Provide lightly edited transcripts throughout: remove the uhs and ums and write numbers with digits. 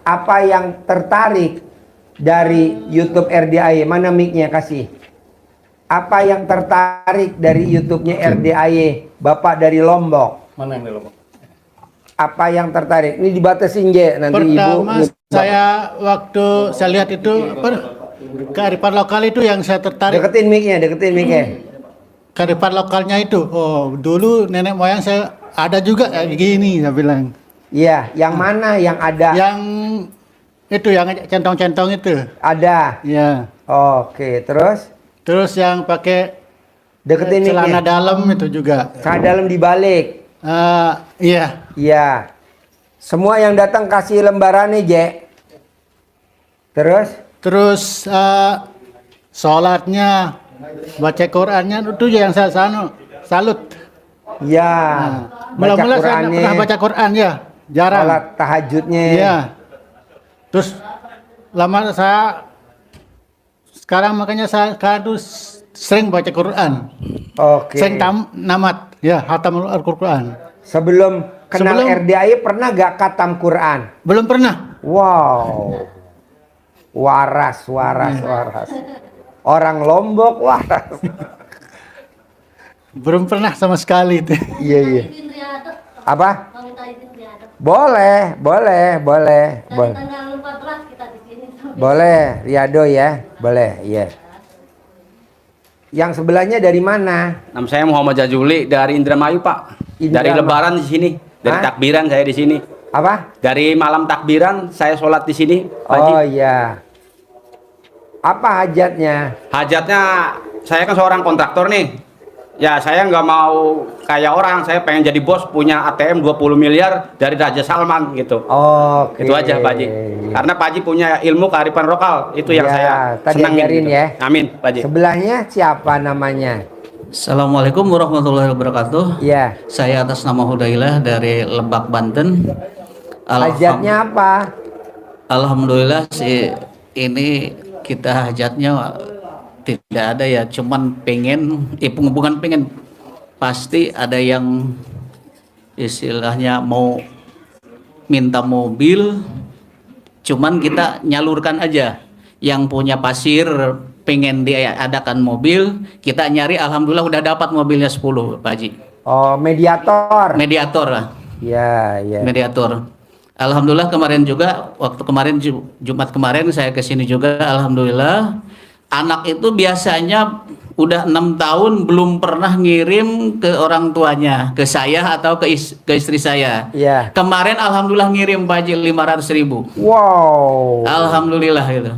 apa yang tertarik dari YouTube RDAY? Mana mic-nya kasih? Apa yang tertarik dari YouTube-nya RDAY, Bapak dari Lombok? Mana yang di Lombok? Apa yang tertarik? Ini dibatasin je nanti Pertama Ibu. saya waktu saya lihat itu kearifan lokal itu yang saya tertarik. Deketin mic-nya. Kearifan lokalnya itu. Oh, dulu nenek moyang saya ada juga kayak gini, saya bilang. Iya, yang mana yang ada? Yang itu yang centong-centong itu. Ada. Ya. Oke, terus? Terus yang pakai Deketin celana mic-nya. dalam itu juga. Celana dalam dibalik. Iya. Iya. Semua yang datang kasih lembarannya, Je. Terus sholatnya, baca Qurannya itu yang saya salut. Ya. Mula-mula saya nggak pernah baca Quran ya, jarang. Sholat tahajudnya. Iya. Terus lama saya sekarang makanya saya terus sering baca Quran. Oke. Sering namat, ya, hatam Al-Quran. Sebelum kenal RDAY pernah gak khatam Quran? Belum pernah. Wow. Waras. Orang Lombok waras. Belum pernah sama sekali itu. Iya. Apa? Boleh. Boleh, Riado ya. Boleh, iya. Yang sebelahnya dari mana? Nama saya Muhammad Jazuli dari Indramayu, Pak. Dari Lebaran di sini, dari takbiran saya di sini. Apa? Dari malam takbiran saya sholat di sini, Pak Haji. Oh iya. Apa hajatnya? Hajatnya saya kan seorang kontraktor nih. Ya saya nggak mau kayak orang, saya pengen jadi bos, punya ATM 20 miliar dari Raja Salman gitu. Oke. Itu aja Pak Haji. Karena Pak Haji punya ilmu kearifan lokal, itu yang saya senang gitu. Ya. Amin Pak Haji. Sebelahnya siapa namanya? Assalamualaikum warahmatullahi wabarakatuh. Iya. Saya atas nama Hudailah dari Lebak, Banten. Hajatnya apa? Alhamdulillah sih ini kita hajatnya tidak ada ya, cuman pengen, bukan pengen, pasti ada yang istilahnya mau minta mobil, cuman kita nyalurkan aja. Yang punya pasir pengen diadakan mobil, kita nyari, alhamdulillah udah dapat mobilnya 10 Pak Haji. Oh, mediator. Mediator lah. Ya. Mediator. Alhamdulillah kemarin juga, waktu kemarin Jumat kemarin saya ke sini juga, alhamdulillah. Anak itu biasanya udah 6 tahun belum pernah ngirim ke orang tuanya, ke saya atau ke istri saya. Iya. Kemarin alhamdulillah ngirim Pak Haji 500.000. Wow. Alhamdulillah gitu.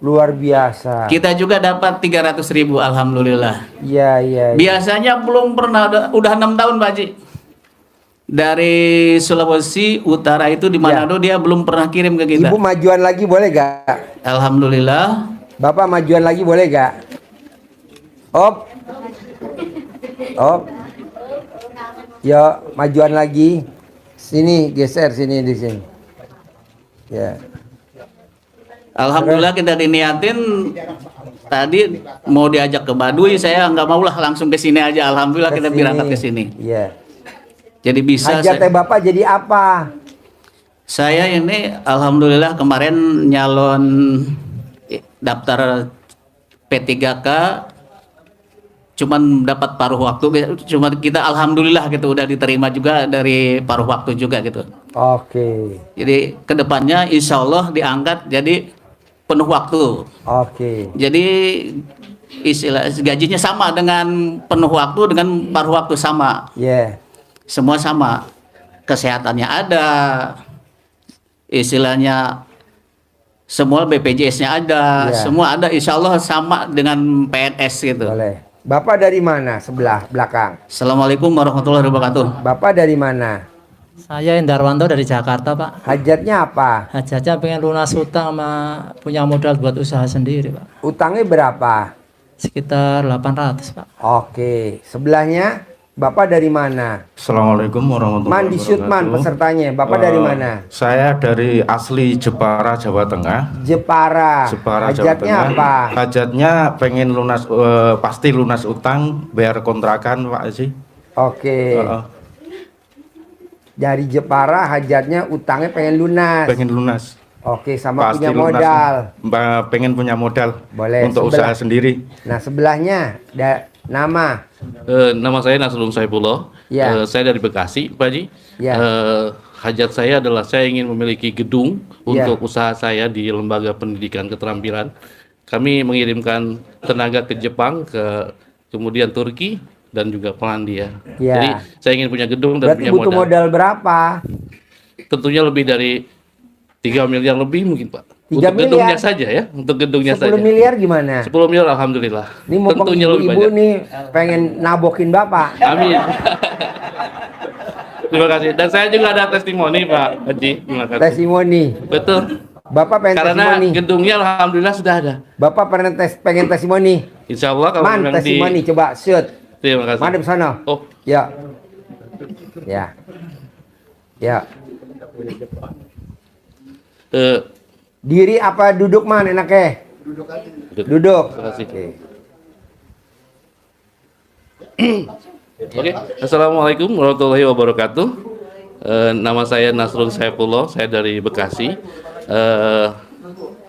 Luar biasa. Kita juga dapat 300.000, alhamdulillah. Iya. Biasanya belum pernah, udah 6 tahun Pak Haji. Dari Sulawesi Utara itu di Manado dia belum pernah kirim ke kita. Ibu majuan lagi boleh gak? Alhamdulillah. Bapak majuan lagi boleh gak? Op. Yo, majuan lagi. Sini, geser sini di sini. Ya. Alhamdulillah kita diniatin tadi mau diajak ke Baduy, saya nggak mau lah, langsung ke sini aja. Alhamdulillah kita berangkat ke sini. Iya. Jadi bisa. Hajat Bapak jadi apa? Saya ini alhamdulillah kemarin nyalon daftar P3K, cuman dapat paruh waktu, cuman kita alhamdulillah gitu udah diterima juga dari paruh waktu juga gitu. Oke. Jadi kedepannya insya Allah diangkat jadi penuh waktu. Oke. Jadi istilah gajinya sama dengan penuh waktu, dengan paruh waktu sama. Yeah. Semua sama. Kesehatannya ada. Istilahnya semua BPJS-nya ada, semua ada, insya Allah sama dengan PNS gitu. Boleh. Bapak dari mana? Sebelah belakang. Assalamualaikum warahmatullahi wabarakatuh. Bapak dari mana? Saya Indarwanto dari Jakarta, Pak. Hajatnya apa? Hajatnya pengen lunas utang sama punya modal buat usaha sendiri, Pak. Utangnya berapa? Sekitar 800, Pak. Oke. Sebelahnya Bapak dari mana? Assalamualaikum warahmatullahi wabarakatuh. Mandi Syutman pesertanya. Bapak dari mana? Saya dari asli Jepara, Jawa Tengah. Jepara. Hajatnya Jawa Tengah. Apa? Hajatnya pengen lunas, pasti lunas utang, bayar kontrakan Pak Haji. Oke. Dari Jepara hajatnya utangnya pengen lunas. Pengen lunas. Oke, sama Pasti punya lunas. modal. Pengen punya modal. Boleh, untuk sebelah. usaha sendiri. Nah, sebelahnya nama. Nama saya Nasrul Saifullah. Ya. Saya dari Bekasi, Pak Haji. Ya. Hajat saya adalah saya ingin memiliki gedung Ya. untuk usaha saya di Lembaga Pendidikan Keterampilan. Kami mengirimkan tenaga ke Jepang, kemudian Turki, dan juga Polandia. Ya. Jadi saya ingin punya gedung dan Berarti punya butuh modal berapa? Tentunya lebih dari 3 miliar lebih mungkin, Pak. 3 Untuk gedungnya miliar? saja ya, untuk gedungnya 10 saja. miliar gimana? 10 miliar alhamdulillah. Ini mau Tentunya lebih ibu-ibu banyak. nih pengen nabokin Bapak. Amin. Terima kasih. Dan saya juga ada testimoni, Pak Haji. Terima kasih. Testimoni. Betul. Bapak pengen Karena testimoni. gedungnya alhamdulillah sudah ada. Bapak pengen testimoni. Insya Allah kalau Man, memang testimoni coba shoot. Terima kasih. Madep sana. Oh, Ya. Ya. Ya. eh, Diri apa duduk man enaknya? Duduk. Terima kasih. Oke. Oke. Assalamualaikum warahmatullahi wabarakatuh. Nama saya Nasrul Saifullah. Saya dari Bekasi.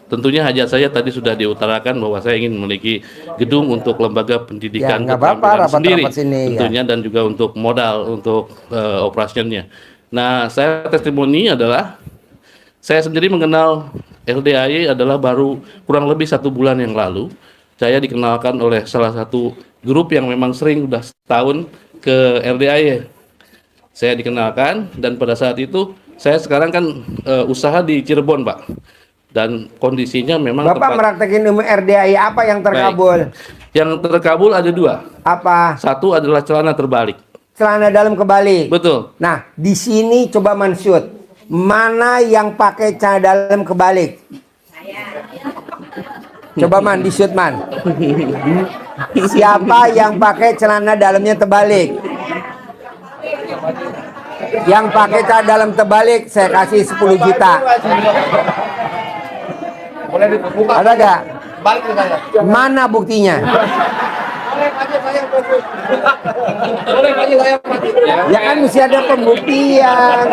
Tentunya hajat saya tadi sudah diutarakan bahwa saya ingin memiliki gedung untuk lembaga pendidikan Ya, nggak apa-apa, keterampilan rapat-rapat sendiri, sini, ya. tentunya dan juga untuk modal untuk operasionalnya. Nah, saya testimoni adalah saya sendiri mengenal LDAY adalah baru kurang lebih 1 bulan yang lalu. Saya dikenalkan oleh salah satu grup yang memang sering udah setahun ke LDAY. Saya dikenalkan dan pada saat itu saya sekarang kan usaha di Cirebon, Pak. Dan kondisinya memang Bapak meraktekin ilmu RDAI apa yang terkabul? Baik. Yang terkabul ada 2. Apa? Satu adalah celana terbalik. Celana dalam kebalik. Betul. Nah, di sini coba mansut. Mana yang pakai celana dalam kebalik? Coba man, di shoot man. Siapa yang pakai celana dalamnya terbalik? Yang pakai celana dalam terbalik, saya kasih 10 juta. Ada gak? Mana buktinya? Ya kan mesti ada pembuktian.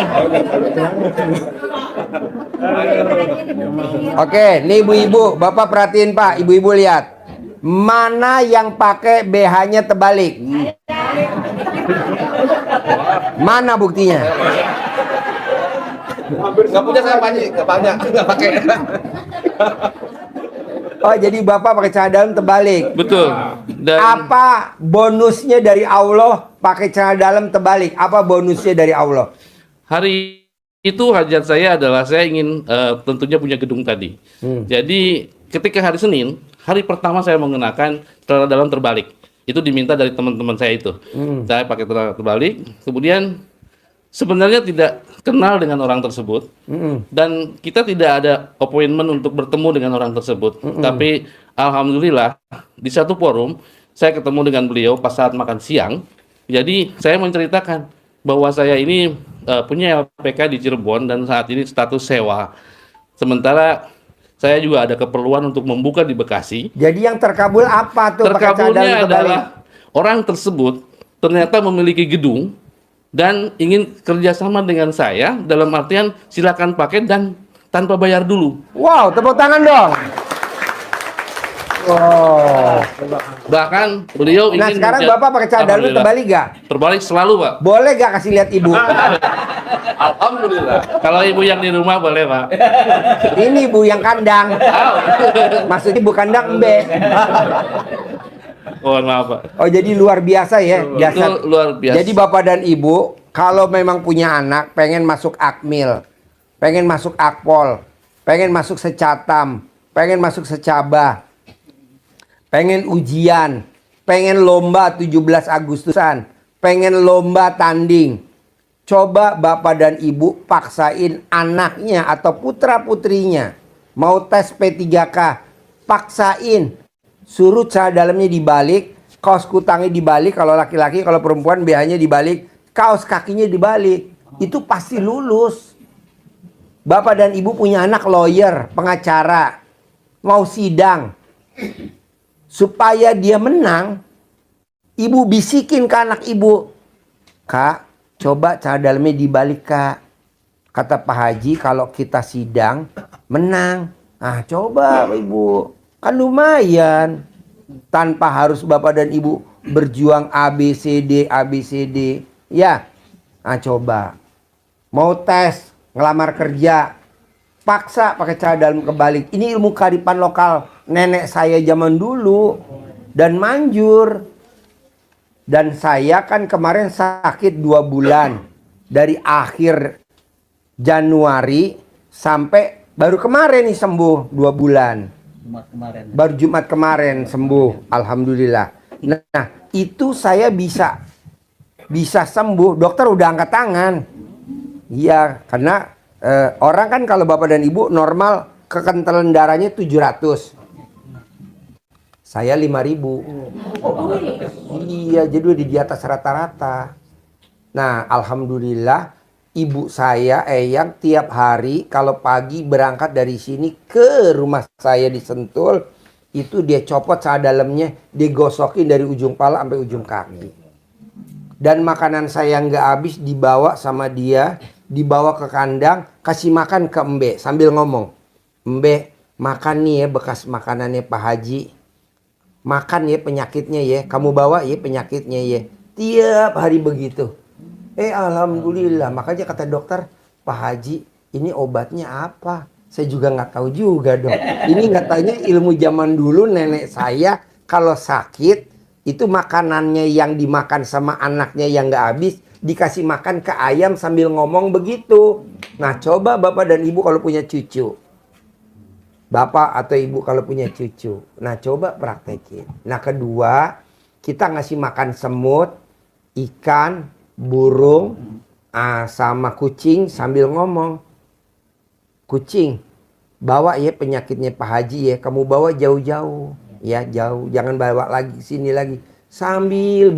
Oke, nih ibu-ibu, Bapak perhatiin Pak, ibu-ibu lihat. Mana yang pakai BH-nya terbalik? Mana buktinya? Nggak punya saya banyak, nggak pakai. Oh, jadi Bapak pakai celana dalam terbalik. Betul. Dan Apa bonusnya dari Allah pakai celana dalam terbalik? Apa bonusnya dari Allah? hari itu hajat saya adalah saya ingin tentunya punya gedung tadi. Jadi ketika hari Senin, hari pertama saya menggunakan celana dalam terbalik. Itu diminta dari teman-teman saya itu. Saya pakai celana terbalik. Kemudian sebenarnya tidak kenal dengan orang tersebut dan kita tidak ada appointment untuk bertemu dengan orang tersebut. Tapi alhamdulillah di satu forum saya ketemu dengan beliau pas saat makan siang. Jadi saya menceritakan bahwa saya ini punya LPK di Cirebon dan saat ini status sewa. Sementara saya juga ada keperluan untuk membuka di Bekasi. Jadi yang terkabul apa tuh? pakai celana dalam Terkabulnya terbalik? adalah orang tersebut ternyata memiliki gedung dan ingin kerjasama dengan saya dalam artian silakan pakai dan tanpa bayar dulu. Wow, tepuk tangan dong. Wow. Bahkan beliau Nah ingin sekarang Bapak pakai celana dalam Alhamdulillah. terbalik gak? Terbalik selalu, Pak. Boleh gak kasih lihat ibu? Alhamdulillah. Kalau ibu yang di rumah boleh, Pak. Ini ibu yang kandang. Maksudnya ibu kandang embe. Mohon maaf, Pak. Oh jadi luar biasa ya Itu jasad. luar biasa. Jadi Bapak dan Ibu kalau memang punya anak pengen masuk Akmil, pengen masuk Akpol, pengen masuk Secatam, pengen masuk Secaba, pengen ujian, pengen lomba 17 Agustusan, pengen lomba tanding. Coba Bapak dan Ibu paksain anaknya atau putra-putrinya mau tes P3K, paksain. Suruh celana dalamnya dibalik, kaos kutangnya dibalik kalau laki-laki, kalau perempuan BH-nya dibalik, kaos kakinya dibalik. Itu pasti lulus. Bapak dan Ibu punya anak lawyer, pengacara, mau sidang. Supaya dia menang, Ibu bisikin ke anak Ibu, Kak, coba cara dalamnya dibalik Kak. Kata Pak Haji kalau kita sidang menang. Nah coba Ibu, kan lumayan. Tanpa harus Bapak dan Ibu berjuang ABCD. Ya, nah coba. Mau tes, ngelamar kerja, paksa pakai cara dalam kebalik. Ini ilmu kearifan lokal nenek saya zaman dulu. Dan manjur. Dan saya kan kemarin sakit 2 bulan. Dari akhir Januari sampai baru kemarin nih sembuh 2 bulan. Baru Jumat kemarin sembuh. Alhamdulillah. Nah itu saya bisa sembuh. Dokter udah angkat tangan. Iya karena orang kan kalau Bapak dan Ibu normal kekentalan darahnya 700. Saya 5.000. Iya, jadi udah di atas rata-rata. Nah, alhamdulillah ibu saya Eyang tiap hari kalau pagi berangkat dari sini ke rumah saya di Sentul, itu dia copot cara dalamnya, digosokin dari ujung pala sampai ujung kaki. Dan makanan saya nggak habis dibawa sama dia, dibawa ke kandang, kasih makan ke Embe sambil ngomong, Embe makan nih ya bekas makanannya Pak Haji. Makan ya penyakitnya ya, kamu bawa ya penyakitnya ya. Tiap hari begitu. Alhamdulillah, makanya kata dokter, Pak Haji ini obatnya apa? Saya juga nggak tahu juga dong. Ini nggak taunya ilmu zaman dulu nenek saya kalau sakit itu makanannya yang dimakan sama anaknya yang nggak habis dikasih makan ke ayam sambil ngomong begitu. Nah coba Bapak dan Ibu kalau punya cucu. Bapak atau Ibu kalau punya cucu. Nah coba praktekin. Nah kedua, kita ngasih makan semut, ikan, burung, sama kucing sambil ngomong. Kucing, bawa ya penyakitnya Pak Haji ya. Kamu bawa jauh-jauh. Ya jauh, jangan bawa lagi sini lagi. Sambil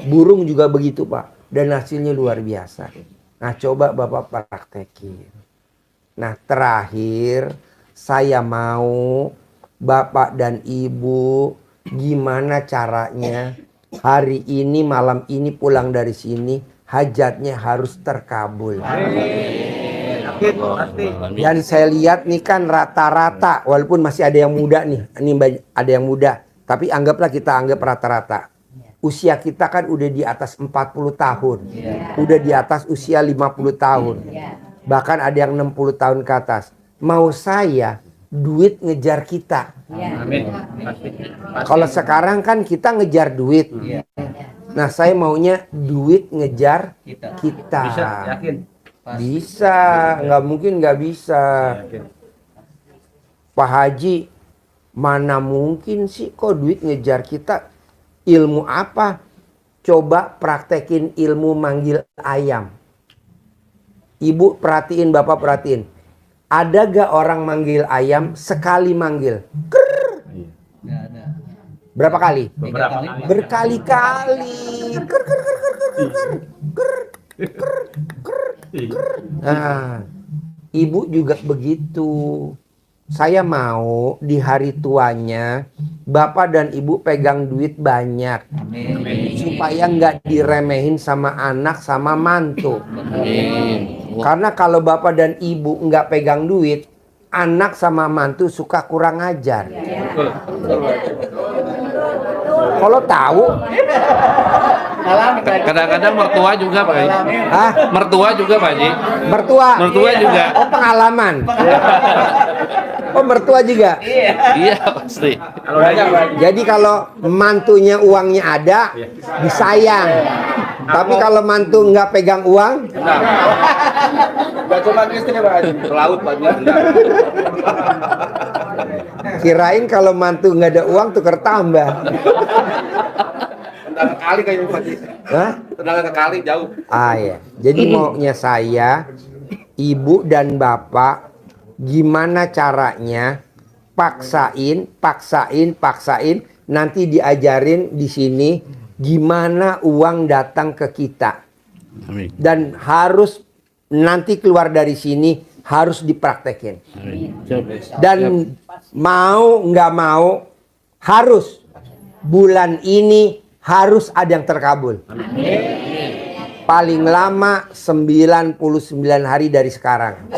burung juga begitu Pak. Dan hasilnya luar biasa. Nah coba Bapak praktekin. Nah terakhir, saya mau Bapak dan Ibu gimana caranya hari ini malam ini pulang dari sini hajatnya harus terkabul. Dan saya lihat nih kan rata-rata walaupun masih ada yang muda nih, ini ada yang muda, tapi anggaplah kita anggap rata-rata. Usia kita kan udah di atas 40 tahun. Udah di atas usia 50 tahun. Bahkan ada yang 60 tahun ke atas. Mau saya duit ngejar kita. Amin. Kalau sekarang kan kita ngejar duit. Nah saya maunya duit ngejar kita. Bisa, yakin? Bisa, nggak mungkin nggak bisa. Pak Haji, mana mungkin sih kok duit ngejar kita? Ilmu apa? Coba praktekin ilmu manggil ayam. Ibu perhatiin, Bapak perhatiin. Ada gak orang manggil ayam sekali manggil? Krrr. Nggak ada. Berapa kali? Beberapa kali. Berkali-kali. Krrr, krrr, krrr, krrr, krrr, krrr, krrr, krrr, krrr. Nah, ibu juga begitu. Saya mau di hari tuanya Bapak dan Ibu pegang duit banyak. Amin. Supaya nggak diremehin sama anak sama mantu. Amin. Karena kalau Bapak dan Ibu nggak pegang duit, anak sama mantu suka kurang ajar. Kalau tahu, Kadang-kadang mertua juga Pak Haji. ah, Mertua juga Pak Haji. mertua, Mertua juga. oh pengalaman, oh mertua juga. Iya pasti. Jadi kalau mantunya uangnya ada, disayang. Tapi kalau mantu nggak pegang uang, Gak cuma istri Pak Haji, pelaut banyak. kirain kalau mantu nggak ada uang tuker tambah. Tendangan kali kayaknya Pak Haji. Hah? Tendangan ke kali jauh. Ah ya. Jadi maunya saya, Ibu dan Bapak, gimana caranya paksain, nanti diajarin di sini gimana uang datang ke kita. Amin. Dan harus nanti keluar dari sini harus dipraktekin. Amin. Siap. Dan mau nggak mau harus bulan ini harus ada yang terkabul. Paling lama 99 hari dari sekarang.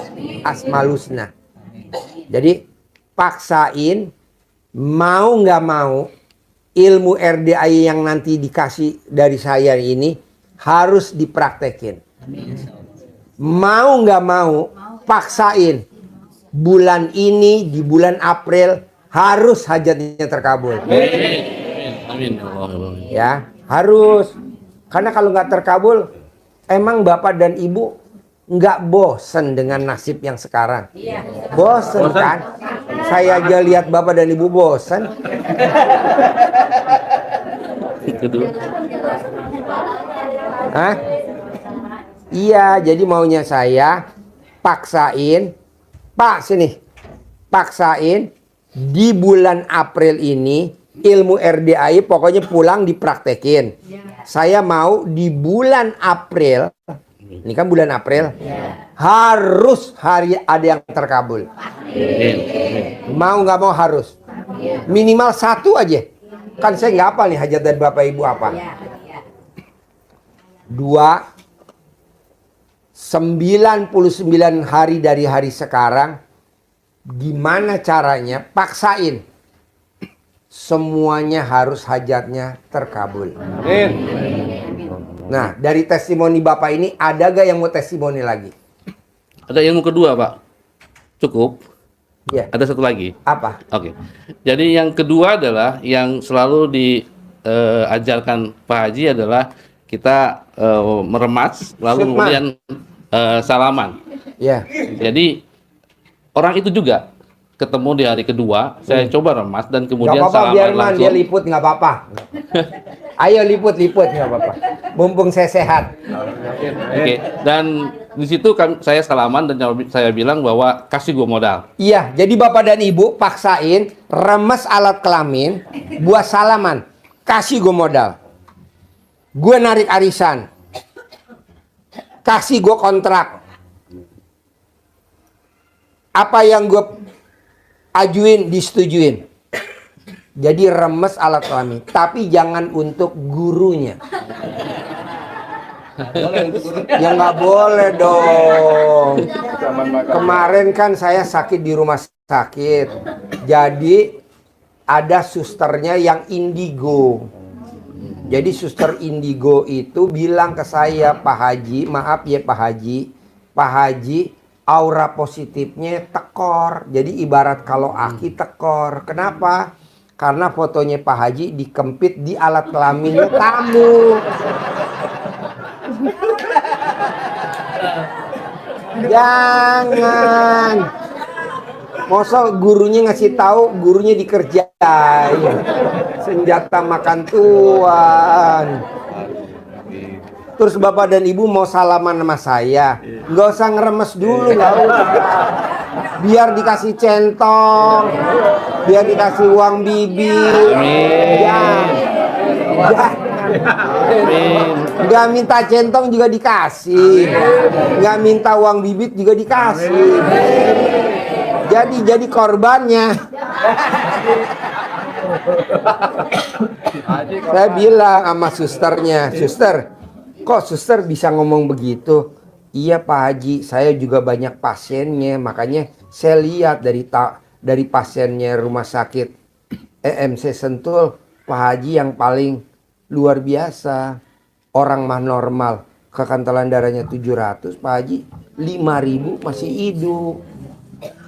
Asmaul Husna. Jadi paksain, mau nggak mau, ilmu RDAI yang nanti dikasih dari saya ini harus dipraktekin. Mau nggak mau, paksain. Bulan ini, di bulan April, harus hajatnya terkabul. Amin. Amin. Ya, harus. Karena kalau nggak terkabul, emang Bapak dan Ibu nggak bosen dengan nasib yang sekarang? Bosen kan? Saya aja lihat Bapak dan Ibu bosen. Kedua. Hah? Iya, jadi maunya saya paksain, Pak sini, paksain di bulan April ini ilmu RDAI pokoknya pulang dipraktekin. Saya mau di bulan April, ini kan bulan April, harus hari ada yang terkabul. Mau nggak mau harus, minimal satu aja. Kan saya nggak hafal nih hajat dari Bapak Ibu apa. 99 hari dari hari sekarang, gimana caranya? Paksain. Semuanya harus hajatnya terkabul. Nah, dari testimoni Bapak ini, ada gak yang mau testimoni lagi? Ada ilmu kedua, Pak. Cukup. Ya. Ada satu lagi. Apa? Oke. Jadi yang kedua adalah yang selalu diajarkan Pak Haji adalah kita meremas lalu Sukma. kemudian salaman. Ya. Jadi orang itu juga ketemu di hari kedua, saya coba remas dan Gak kemudian apa-apa, salaman biar man langsung. dia liput, gak apa-apa. Ayo liput, gak apa-apa. Mumpung saya sehat. Oke. Dan di situ saya salaman dan saya bilang bahwa kasih gue modal. Iya, jadi Bapak dan Ibu paksain remes alat kelamin buat salaman. Kasih gue modal. Gue narik arisan. Kasih gue kontrak. Apa yang gue ajuin disetujuin. Jadi remes alat kelamin, tapi jangan untuk gurunya. Ya nggak boleh dong. Kemarin kan saya sakit di rumah sakit. Jadi ada susternya yang indigo. Jadi suster indigo itu bilang ke saya, Pak Haji, maaf ya Pak Haji, aura positifnya tekor. Jadi ibarat kalau aki tekor. Kenapa? Karena fotonya Pak Haji dikempit di alat kelaminnya tamu. Jangan. Masa gurunya ngasih tahu, gurunya dikerjain. Senjata makan tuan. Terus Bapak dan Ibu mau salaman sama saya, nggak usah ngeremes dulu, nggak usah. Biar dikasih centong, biar dikasih uang bibir. Nggak minta centong juga dikasih, nggak minta uang bibit juga dikasih. Jadi korbannya. Saya bilang sama susternya, suster, kok suster bisa ngomong begitu? Iya Pak Haji, saya juga banyak pasiennya, makanya saya lihat dari pasiennya rumah sakit EMC Sentul, Pak Haji yang paling luar biasa. Orang mah normal, kekantalan darahnya 700, Pak Haji 5.000 masih hidup.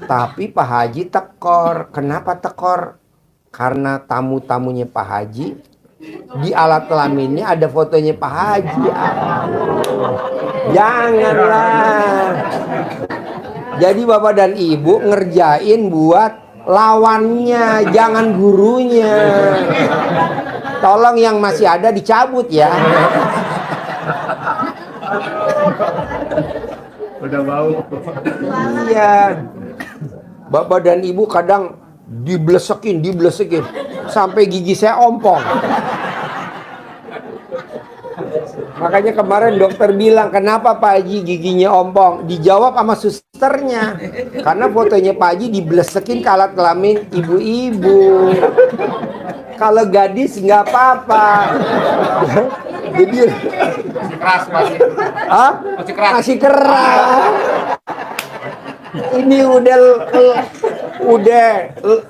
Tapi Pak Haji tekor. Kenapa tekor? Karena tamu-tamunya Pak Haji di alat kelaminnya ada fotonya Pak Haji. Janganlah. Jadi Bapak dan Ibu ngerjain buat lawannya, jangan gurunya. Tolong yang masih ada dicabut ya. Udah bau. Iya. Bapak dan Ibu kadang diblesekin sampai gigi saya ompong. Makanya kemarin dokter bilang, kenapa Pak Haji giginya ompong? Dijawab sama susternya, karena fotonya Pak Haji diblesekin ke alat kelamin ibu-ibu. Kalau gadis nggak apa-apa. Jadi Keras masih. Hah? Masih keras. Masih keras. Ini udah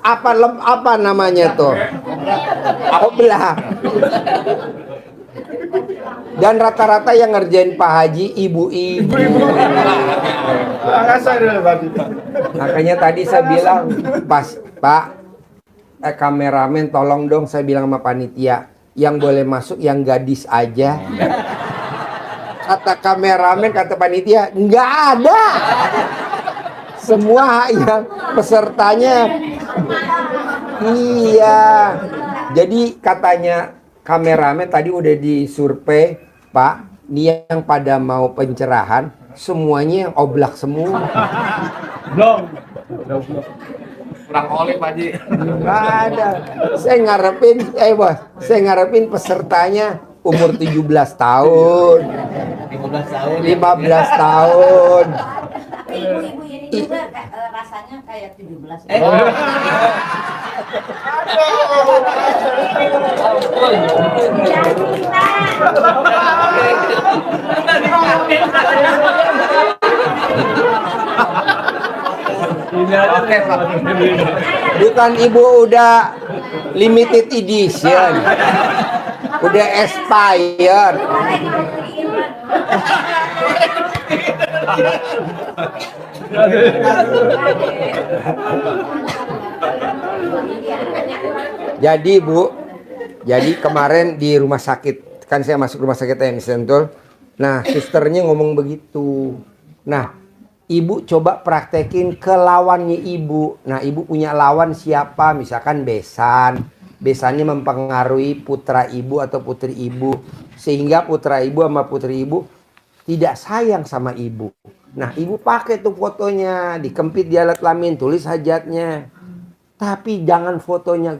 apa namanya tuh? Oblah. Dan rata-rata yang ngerjain Pak Haji ibu-ibu. Makanya tadi saya bilang pas Pak kameramen tolong dong, saya bilang sama panitia yang boleh masuk yang gadis aja. Kata kameramen, kata panitia nggak ada. Semua yang pesertanya iya. Jadi katanya kameramen tadi udah disurvei, Pak, nih yang pada mau pencerahan semuanya yang oblak semua. Kurang oleh Pak Haji. Nggak ada. Saya ngarepin pesertanya umur 17 tahun. 15 tahun. Ibu-ibu ini juga rasanya kayak 17. Bukan ibu udah limited edition. Udah expired. Jadi Bu, jadi kemarin di rumah sakit, kan saya masuk rumah sakit TMI Sentul. Nah, susternya ngomong begitu. Nah, ibu coba praktekin ke lawannya ibu. Nah, ibu punya lawan siapa? Misalkan besan. Besannya mempengaruhi putra ibu atau putri ibu. Sehingga putra ibu sama putri ibu tidak sayang sama ibu. Nah, ibu pakai tuh fotonya, dikempit di alat kelamin, tulis hajatnya. Tapi jangan fotonya.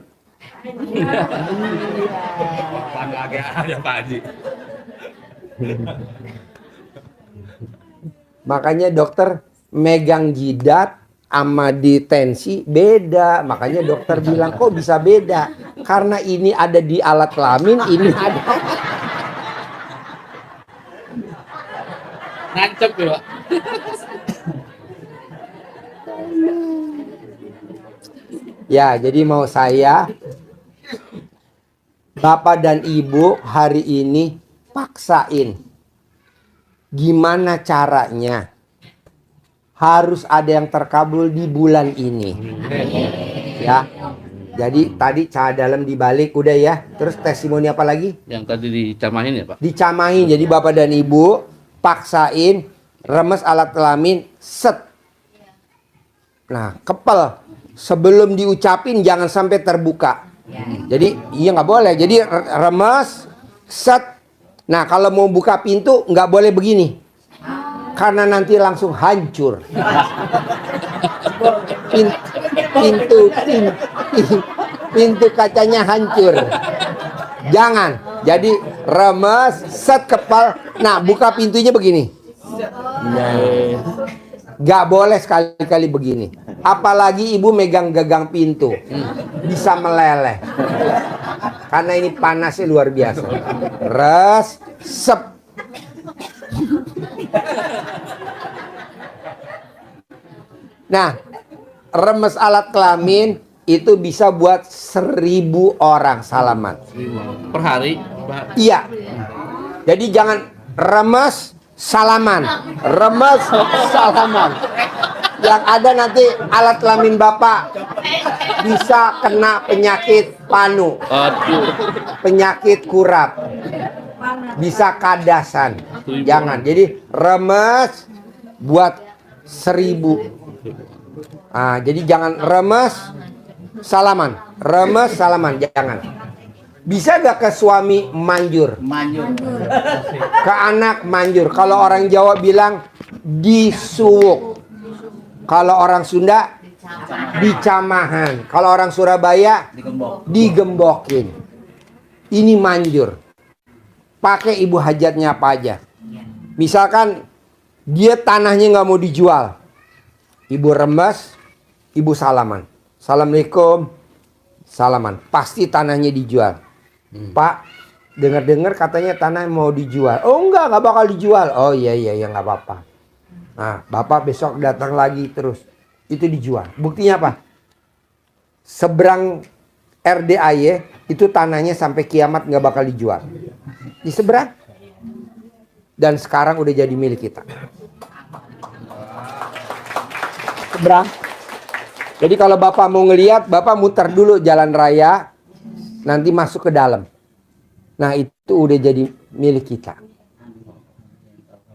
Ada Pak Haji. Makanya dokter megang jidat sama di tensi beda. Makanya dokter bilang kok bisa beda? Karena ini ada di alat kelamin, ini ada. Nancep ya Pak. Ya, jadi mau saya, Bapak dan Ibu hari ini paksain. Gimana caranya? Harus ada yang terkabul di bulan ini. Ya. Jadi tadi cah dalam dibalik udah ya. Terus testimoni apa lagi? Yang tadi dicamahin ya Pak. Dicamain. Jadi Bapak dan Ibu paksain remes alat kelamin set. Nah, kepel. Sebelum diucapin jangan sampai terbuka. Jadi iya nggak boleh. Jadi remes set. Nah, kalau mau buka pintu nggak boleh begini. Karena nanti langsung hancur. Pintu kacanya hancur. Jangan. Jadi remes set kepal. Nah, buka pintunya begini. Gak boleh sekali-kali begini. Apalagi ibu megang gagang pintu, bisa meleleh. Karena ini panasnya luar biasa. Resep. Nah, remes alat kelamin itu bisa buat 1000 orang salaman. Per hari Pak. Iya. Jadi jangan remes salaman. Remes salaman. Yang ada nanti alat kelamin Bapak bisa kena penyakit panu. Aduh. Penyakit kurap. Bisa kadasan. Jangan. Jadi remes buat 1000. Ah, jadi jangan remes salaman. Remes salaman jangan. Bisa gak ke suami manjur? Manjur. Ke anak manjur. Kalau orang Jawa bilang disuwuk. Kalau orang Sunda dicamahan. Kalau orang Surabaya digembokin. Ini manjur. Pakai ibu hajatnya apa aja. Misalkan dia tanahnya nggak mau dijual. Ibu remes, ibu salaman. Assalamualaikum. Salaman. Pasti tanahnya dijual. Pak, Dengar-dengar katanya tanah mau dijual. Oh enggak bakal dijual. Oh iya nggak apa-apa. Nah, Bapak besok datang lagi terus. Itu dijual. Buktinya apa? Seberang RDAY itu tanahnya sampai kiamat nggak bakal dijual. Di seberang. Dan sekarang udah jadi milik kita. Seberang. Jadi kalau Bapak mau ngelihat, Bapak muter dulu jalan raya, nanti masuk ke dalam. Nah itu udah jadi milik kita.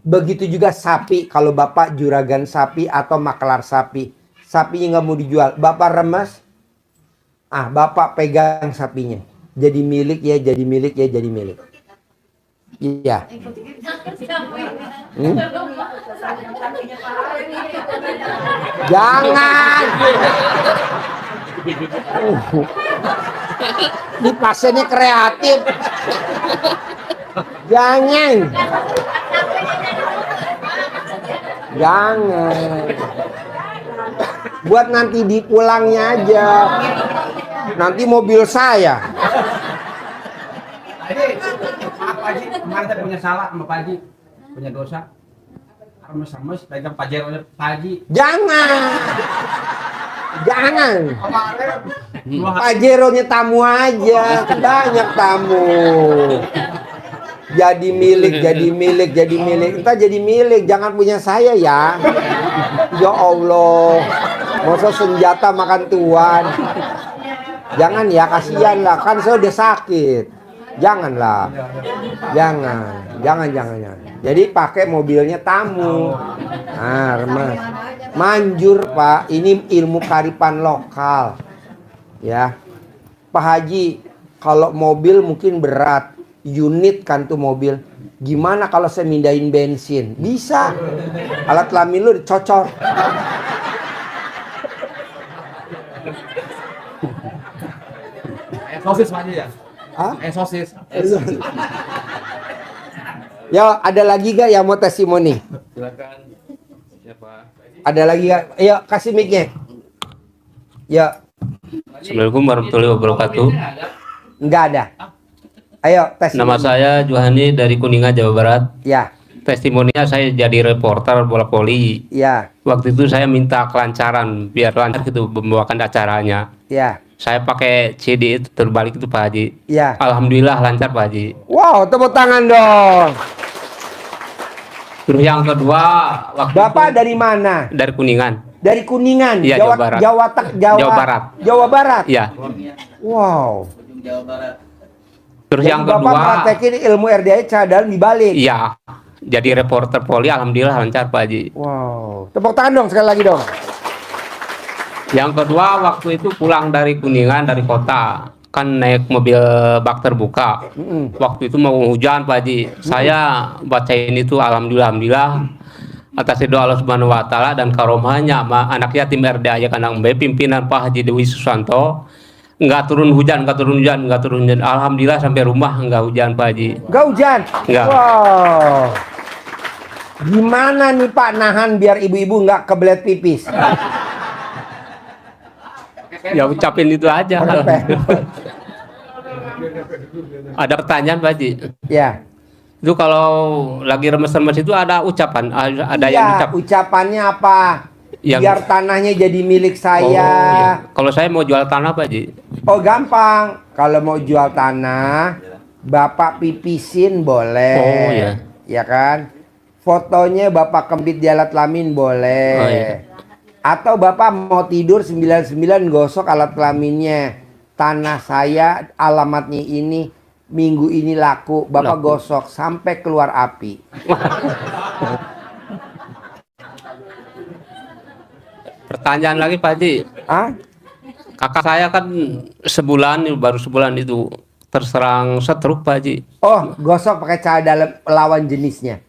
Begitu juga sapi, kalau Bapak juragan sapi atau maklar sapi, sapinya nggak mau dijual, Bapak remes, Bapak pegang sapinya, jadi milik ya, jadi milik ya, jadi milik. Iya. Jangan. Ini pasiennya kreatif. Jangan. Jangan. Buat nanti di pulangnya aja. Nanti mobil saya. Pak Haji, kemarin saya punya salah sama Pak Haji, punya dosa. Remes-remes pegang pajeronya Pak Haji. Jangan. Jangan. Kemarin Pajeronya tamu aja, banyak tamu. Jadi milik, jadi milik, jadi milik. Entah jadi milik, jangan punya saya ya. Ya Allah, masa senjata makan tuan. Jangan ya, kasihan lah, kan saya udah sakit. Janganlah, jangan. Jadi pakai mobilnya tamu. Nah, remas. Manjur Pak, ini ilmu kearifan lokal. Ya, Pak Haji, kalau mobil mungkin berat, unit kan tuh mobil. Gimana kalau saya mindahin bensin? Bisa. Alat kelamin lu dicocor. Sosis Pak Haji ya? Hah? Sosis. Ya, ada lagi gak yang mau testimoni? Silakan. Siapa? Ada lagi gak? Ayo, kasih mic-nya. Ya, Assalamualaikum warahmatullahi wabarakatuh. enggak ada. Ayo, testimoni. Nama saya Juhani dari Kuningan, Jawa Barat. Ya, Testimoninya saya jadi reporter bola voli. ya, Waktu itu saya minta kelancaran biar lancar gitu membawakan acaranya. ya, Saya pakai CD itu terbalik itu Pak Haji. ya. Alhamdulillah lancar Pak Haji. Wow, tepuk tangan dong. Terus yang kedua waktu Bapak itu dari mana? dari Kuningan. Dari Kuningan, Iya, Jawa Barat. Jawa Barat. Jawa Barat. Iya. Wow. Terus Jadi yang Bapak kedua praktekin ilmu RDA cadar dibalik. iya. Jadi reporter poli alhamdulillah lancar Pak Haji. Wow. Tepuk tangan dong sekali lagi dong. Yang kedua waktu itu pulang dari Kuningan dari kota kan naik mobil bak terbuka. Waktu itu mau hujan Pak Haji. Saya bacain itu alhamdulillah atas doa Allah Subhanahu wa taala dan karomahnya sama anak yatim RDA Kandang B pimpinan Pak Haji Dewi Susanto. Nggak turun hujan. Alhamdulillah sampai rumah nggak hujan Pak Haji. Nggak hujan? Nggak. Wow. Gimana nih Pak nahan biar ibu-ibu nggak kebelet pipis? Ya ucapin itu aja. Ada pertanyaan Pak Haji. Ya. Itu kalau lagi remes-remes itu ada ucapan, ada yang Iya, ucap. ucapannya apa? Yang- Biar tanahnya jadi milik saya. Oh, iya. Kalau saya mau jual tanah Pak Haji. Oh gampang, kalau mau jual tanah, Bapak pipisin boleh, Oh, iya. ya kan? Fotonya Bapak kempit di alat kelamin boleh. Oh, iya. Atau Bapak mau tidur 99 gosok alat kelaminnya. Tanah saya alamatnya ini, minggu ini laku, Bapak Laku. gosok sampai keluar api. Pertanyaan lagi Pak Haji. Ah? Kakak saya kan baru sebulan itu terserang stroke Pak Haji. Oh, gosok pakai cara dalam lawan jenisnya.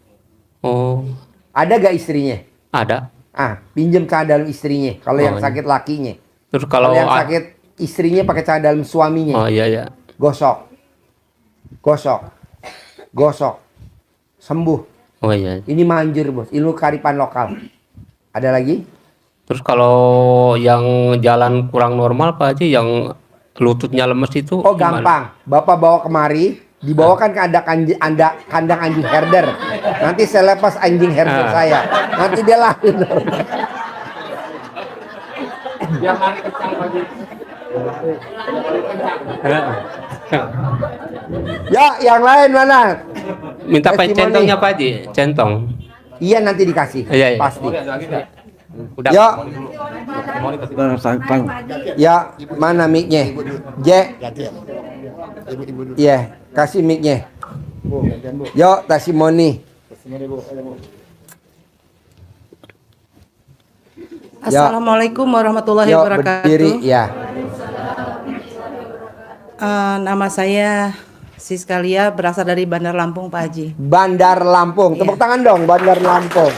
Oh, Ada gak istrinya? ada. Pinjem cara dalam istrinya. Kalau yang iya. sakit lakinya. Terus Kalau kalau yang sakit istrinya pakai cara dalam suaminya. Oh iya ya. Gosok. Sembuh. Oh iya. Ini manjur bos. Ilmu kearifan lokal. Ada lagi? Terus kalau yang jalan kurang normal Pak Haji, yang lututnya lemes itu Oh gimana? gampang. Bapak bawa kemari. Dibawakan ke kandang anjing herder. Nanti saya lepas anjing herder saya. Nanti dia lahir. Ya, yang lain mana? Minta Testimoni. centongnya Pak Haji, centong. Iya, nanti dikasih. Iya, iya. Pasti. Udah. Ya. Ya, mana mic-nya? Iya, kasih mic-nya. Yo, testimoni. Assalamualaikum warahmatullahi Yo, wabarakatuh. berdiri, ya. Nama saya Siskalia, berasal dari Bandar Lampung, Pak Haji. Bandar Lampung. Tepuk Iya. tangan dong, Bandar Lampung.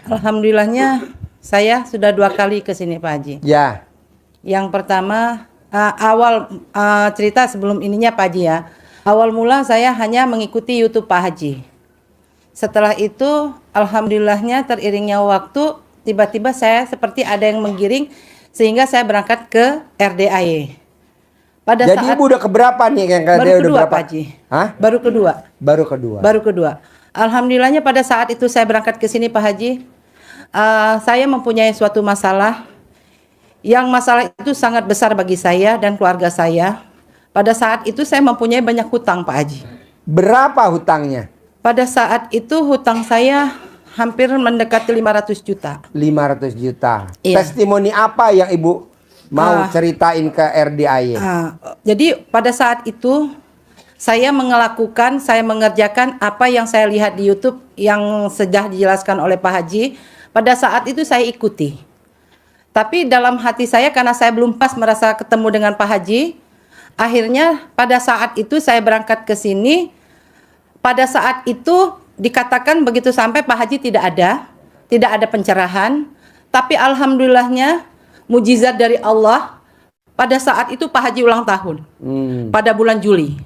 Alhamdulillahnya saya sudah 2 kali ke sini, Pak Haji. Ya. Yang pertama, awal cerita sebelum ininya, Pak Haji ya. Awal mula saya hanya mengikuti YouTube Pak Haji. Setelah itu, alhamdulillahnya teriringnya waktu, tiba-tiba saya seperti ada yang menggiring sehingga saya berangkat ke RDAE. Pada Jadi saat ibu udah keberapa nih yang baru dia udah kedua, berapa? Pak Haji. Hah? Baru kedua. Baru kedua. Baru kedua. Alhamdulillahnya pada saat itu saya berangkat ke sini Pak Haji, saya mempunyai suatu masalah. Yang masalah itu sangat besar bagi saya dan keluarga saya. Pada saat itu saya mempunyai banyak hutang Pak Haji. Berapa hutangnya? Pada saat itu hutang saya hampir mendekati 500 juta. 500 juta. Iya. Testimoni apa yang ibu mau ceritain ke RDAY? Jadi pada saat itu saya mengerjakan apa yang saya lihat di YouTube yang sudah dijelaskan oleh Pak Haji. Pada saat itu saya ikuti. Tapi dalam hati saya karena saya belum pas merasa ketemu dengan Pak Haji, akhirnya pada saat itu saya berangkat ke sini. Pada saat itu dikatakan begitu sampai Pak Haji tidak ada pencerahan. Tapi alhamdulillahnya mujizat dari Allah, pada saat itu Pak Haji ulang tahun pada bulan Juli.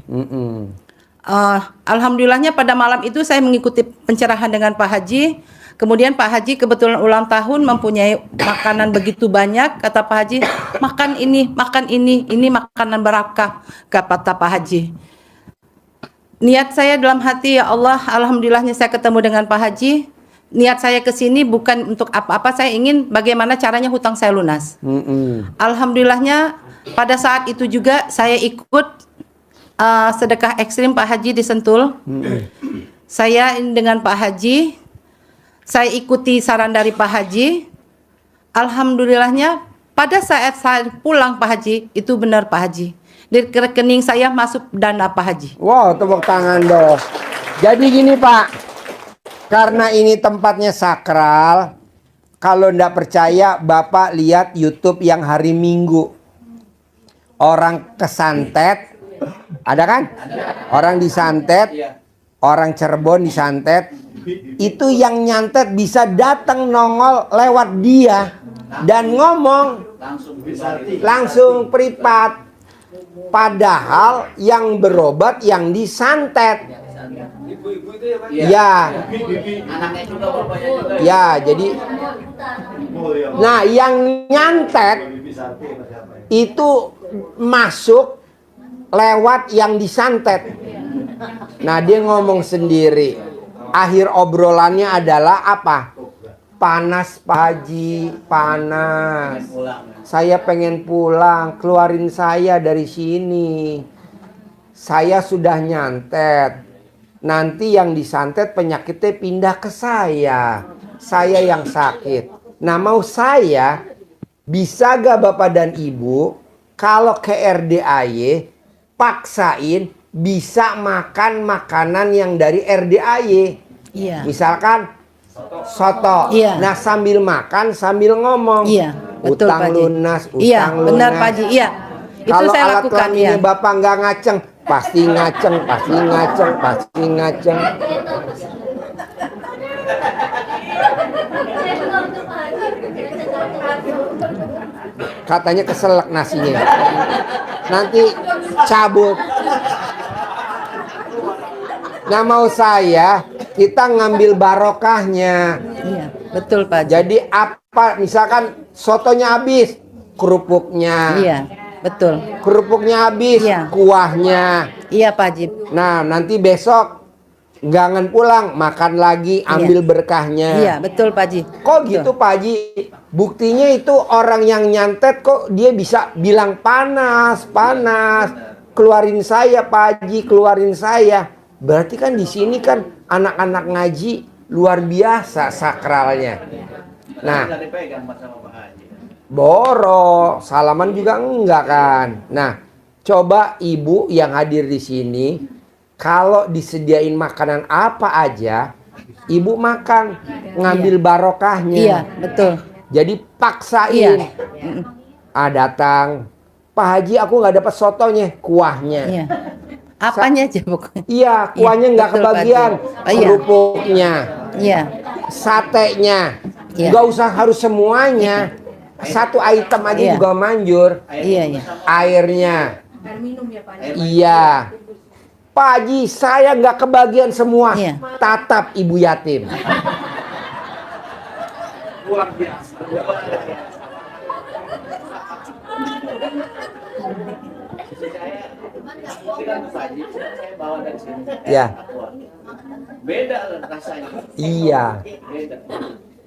Alhamdulillahnya pada malam itu saya mengikuti pencerahan dengan Pak Haji. Kemudian Pak Haji kebetulan ulang tahun, mempunyai makanan begitu banyak. Kata Pak Haji, makan ini makanan barakah, kata Pak Haji. Niat saya dalam hati, ya Allah, alhamdulillahnya saya ketemu dengan Pak Haji. Niat saya ke sini bukan untuk apa-apa, saya ingin bagaimana caranya hutang saya lunas. Alhamdulillahnya pada saat itu juga saya ikut sedekah ekstrim Pak Haji di Sentul. Saya dengan Pak Haji, saya ikuti saran dari Pak Haji. Alhamdulillahnya pada saat saya pulang Pak Haji, itu benar Pak Haji. Di rekening saya masuk dana Pak Haji. Wow, tepuk tangan dong. Jadi gini Pak, karena ini tempatnya sakral, kalau ndak percaya Bapak lihat YouTube yang hari Minggu. Orang kesantet, ada kan? Orang disantet, orang Cirebon disantet. Itu yang nyantet bisa datang nongol lewat dia dan ngomong langsung privat. Padahal yang berobat yang disantet. Ya. Ya, jadi nah, yang nyantet itu masuk lewat yang disantet. Nah, dia ngomong sendiri. Akhir obrolannya adalah apa? Panas Pak Haji, panas. Saya pengen pulang, keluarin saya dari sini. Saya sudah nyantet. Nanti yang disantet penyakitnya pindah ke saya. Saya yang sakit. Nah, mau saya, bisa gak Bapak dan Ibu, kalau ke RDAY, paksain bisa makan makanan yang dari RDAY. Iya. Misalkan soto. Iya. Nah, sambil makan sambil ngomong. Iya, betul utang Pak Haji. lunas, utang Iya, lunas. benar Pak Haji. Iya. Itu Kalau saya alat lakukan kelaminnya ya. Bapak nggak ngaceng, pasti ngaceng, pasti ngaceng, pasti ngaceng. Katanya keselak nasinya. Nanti cabut. Nah, mau saya, kita ngambil barokahnya. Iya, betul Pak Haji. Jadi apa, misalkan sotonya habis, kerupuknya. Iya. betul. Kerupuknya habis, Iya. kuahnya. Iya Pak Haji. Nah, nanti besok jangan pulang, makan lagi, ambil berkahnya. Iya, betul Pak Haji. Kok gitu Pak Haji? Buktinya itu orang yang nyantet kok dia bisa bilang panas, panas. Keluarin saya Pak Haji, keluarin saya. Berarti kan di sini kan anak-anak ngaji luar biasa sakralnya. Nah, boro, salaman juga enggak kan. Nah, coba ibu yang hadir di sini, kalau disediain makanan apa aja, ibu makan, ngambil barokahnya. Iya, betul. Jadi paksain. Iya. Datang, Pak Haji aku nggak dapat sotonya, kuahnya. Iya. Apanya aja pokoknya. Iya, kuahnya nggak betul, Pak kebagian, Haji. Oh, iya. kerupuknya, Iya. satenya, Iya. nggak usah harus semuanya. Satu item aja Iya. juga manjur. Iya, iya. Airnya, Air minum ya Pak Haji. iya. Pak Haji, saya nggak kebagian semua. Iya. Tatap ibu yatim. Ya. Beda rasanya. Iya.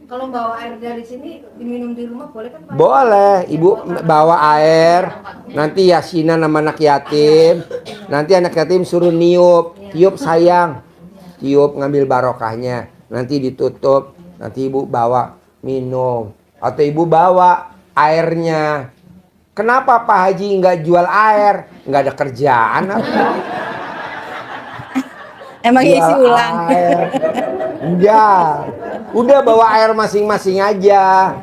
Kalau bawa air dari sini diminum di rumah boleh kan Pak? Boleh, ibu bawa air. Nanti yasinan sama anak yatim. Nanti anak yatim suruh niup, tiup sayang, tiup ngambil barokahnya. Nanti ditutup. Nanti ibu bawa minum. Atau ibu bawa airnya. Kenapa Pak Haji nggak jual air? Nggak ada kerjaan apa? Emang Jual isi ulang. air. Enggak. Udah bawa air masing-masing aja.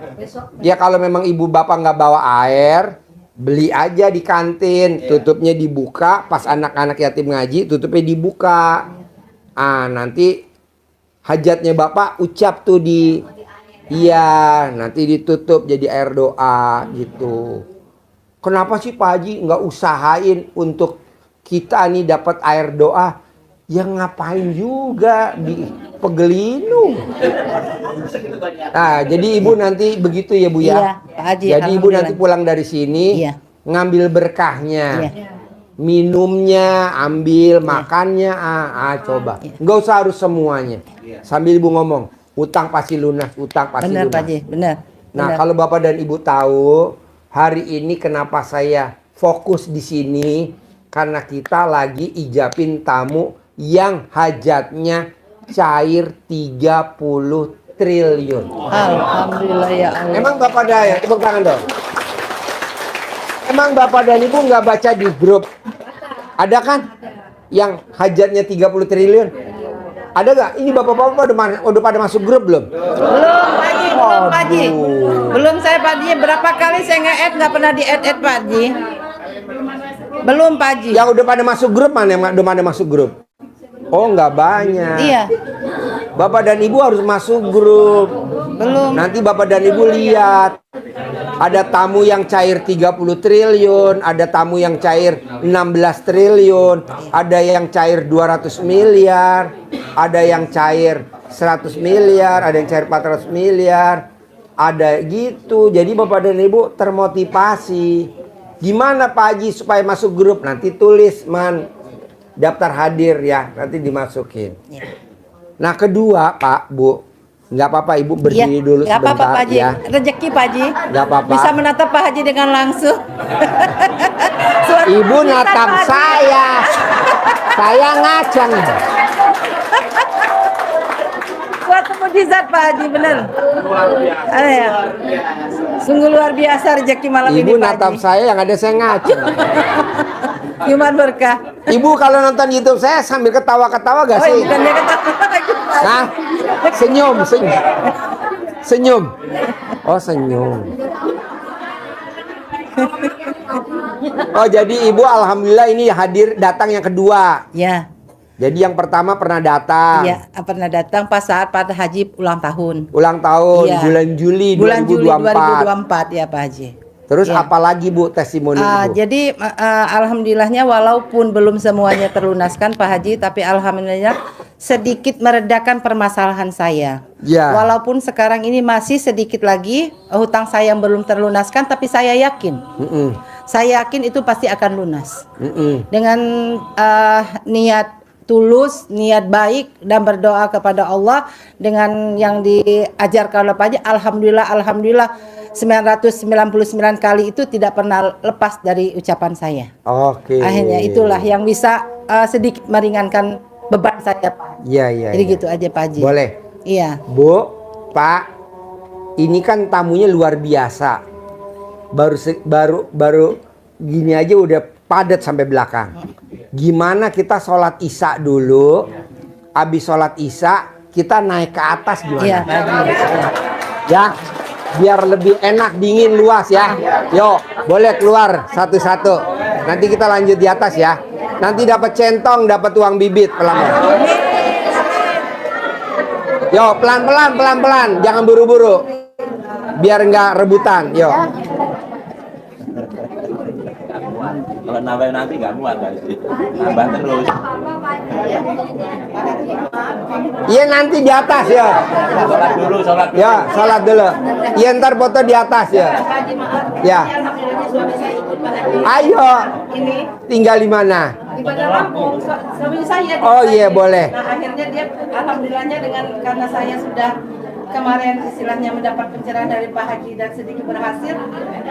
Ya kalau memang ibu bapak nggak bawa air, beli aja di kantin. Tutupnya dibuka. Pas anak-anak yatim ngaji, tutupnya dibuka. Nanti hajatnya bapak ucap tuh di. Iya, nanti ditutup jadi air doa gitu. Kenapa sih Pak Haji nggak usahain untuk kita nih dapat air doa? Ya ngapain juga di Pegelinung. Nah, jadi ibu nanti begitu ya Bu ya. Iya, Pak Haji. Jadi ibu nanti alhamdulillah. pulang dari sini Iya. ngambil berkahnya. Iya. Minumnya, ambil makannya, coba. Iya. Nggak usah harus semuanya. Sambil ibu ngomong, utang pasti lunas, utang pasti Benar lunas. Pak Haji, benar. Nah, Benar. kalau Bapak dan Ibu tahu, hari ini kenapa saya fokus di sini? Karena kita lagi ijabin tamu yang hajatnya cair 30 triliun. Alhamdulillah ya Allah. Emang Bapak dan tepuk tangan dong. Emang Bapak dan Ibu nggak baca di grup? Ada kan? Yang hajatnya 30 triliun? Ada nggak? Ini bapak-bapak udah pada masuk grup belum? Belum Pak Haji, belum Pak Haji. Belum saya Pak Haji, berapa kali saya nge-add nggak pernah di-add Pak Haji. Belum Pak Haji. Yang udah pada masuk grup mana? Yang udah pada masuk grup? Oh nggak banyak. Iya, Bapak dan Ibu harus masuk grup. belum. Nanti Bapak dan Ibu lihat. Ada tamu yang cair 30 triliun, ada tamu yang cair 16 triliun, ada yang cair 200 miliar, ada yang cair 100 miliar, ada yang cair 400 miliar. Ada gitu. Jadi Bapak dan Ibu termotivasi. Gimana Pak Haji supaya masuk grup? Nanti tulis daftar hadir ya, nanti dimasukin. Nah kedua Pak Bu, nggak apa-apa Ibu berdiri dulu nggak apa-apa sebentar Pak Haji. ya. Rezeki Pak Haji. Nggak apa-apa. Bisa menatap Pak Haji dengan langsung. Ibu natap Pak Haji. saya ngaceng. Suatu mujizat Pak Haji, bener. Ya. Sungguh luar biasa rezeki malam ini Ibu Pak natap Haji. saya yang ada saya ngaceng. Jumat berkah. Ibu kalau nonton YouTube saya sambil ketawa-ketawa gak Oh, sih? bukan dia ketawa lagi. Hah? Senyum. Senyum. Oh senyum. Oh jadi Ibu alhamdulillah ini hadir datang yang kedua. Ya, Jadi yang pertama pernah datang. iya, pernah datang pas saat Pak Haji ulang tahun. Ulang tahun Iya. bulan Juli Bulan Juli 2024. 2024 ya Pak Haji. Terus Iya. apa lagi Bu testimoni Ibu? Jadi alhamdulillahnya walaupun belum semuanya terlunaskan Pak Haji, tapi alhamdulillah sedikit meredakan permasalahan saya. Ya. Walaupun sekarang ini masih sedikit lagi hutang saya yang belum terlunaskan, tapi saya yakin saya yakin itu pasti akan lunas. Mm-mm. Dengan niat tulus, niat baik dan berdoa kepada Allah dengan yang diajarkan oleh Pak Haji, alhamdulillah 999 kali itu tidak pernah lepas dari ucapan saya. Oke. Akhirnya itulah yang bisa sedikit meringankan beban saya, Pak. Iya, iya. Jadi iya. gitu aja Pak Haji. Boleh. Iya. Bu, Pak, ini kan tamunya luar biasa. Baru gini aja udah padat sampai belakang. Gimana kita sholat isya dulu? Habis sholat isya kita naik ke atas gimana? Iya, Pak Haji. Ya, biar lebih enak, dingin, luas ya. Yo, boleh keluar satu-satu. Nanti kita lanjut di atas ya. Nanti dapat centong, dapat uang bibit pelan-pelan. Yo, pelan-pelan, jangan buru-buru. Biar nggak rebutan. Yo. Kalau nambah nanti nggak muat Haji. Nambah terus. Iya nanti di atas ya. Sholat dulu. Ya, sholat dulu. Iya ntar foto di atas ya. Ya. Ayo. Tinggal di mana? Di Bandar Lampung, suami saya. Oh iya boleh. Nah akhirnya dia alhamdulillahnya karena saya sudah kemarin istilahnya mendapat pencerahan dari Pak Haji dan sedikit berhasil,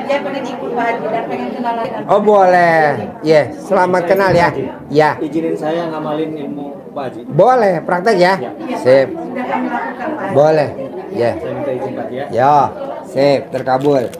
dia pengen ikut Pak Haji dan pengen kenal lagi. Oh boleh. Ya, selamat kenal ya. Ya. Izinin saya ngamalin ilmu Pak Haji. Boleh, praktek ya. Sip. Sudah kami lakukan Pak Haji. Boleh. Ya. Saya minta izin Pak Haji ya. Ya, sip, terkabul.